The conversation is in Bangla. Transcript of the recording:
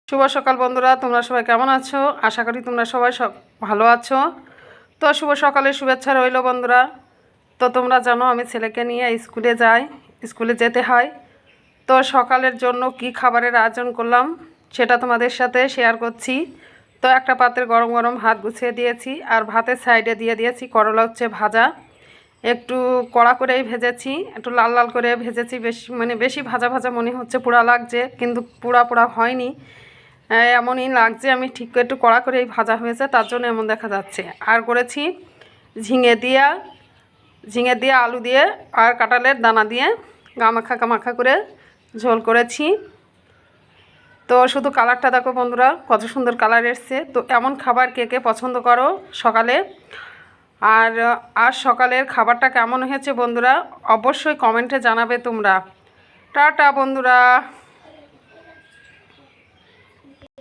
শুভ সকাল বন্ধুরা, তোমরা সবাই কেমন আছো? আশা করি তোমরা সবাই ভালো আছো। তো শুভ সকালের শুভেচ্ছা রইল বন্ধুরা। তো তোমরা জানো আমি ছেলেকে নিয়ে স্কুলে যাই, স্কুলে যেতে হয়। তো সকালের জন্য কি খাবারের আয়োজন করলাম সেটা তোমাদের সাথে শেয়ার করছি। তো একটা পাত্রে গরম গরম ভাত গুছিয়ে দিয়েছি, আর ভাতের সাইডে দিয়ে দিয়েছি করলা হচ্ছে ভাজা। একটু কড়া করেই ভেজেছি, একটু লাল লাল করে ভেজেছি, বেশি ভাজা ভাজা মনে হচ্ছে, পোড়া লাগছে, কিন্তু পোড়া পোড়া হয়নি, এমনই লাগছে। আমি ঠিক একটু কড়া করেই ভাজা হয়েছে, তার জন্য এমন দেখা যাচ্ছে। আর করেছি ঝিঙে দিয়ে আলু দিয়ে আর কাঁঠালের দানা দিয়ে গামাখা করে ঝোল করেছি। তো শুধু কালারটা দেখো বন্ধুরা, কত সুন্দর কালার এসছে। তো এমন খাবার কে কে পছন্দ করো সকালে? আর আর সকালের খাবারটা কেমন হয়েছে বন্ধুরা, অবশ্যই কমেন্টে জানাবে তোমরা। টাটা বন্ধুরা।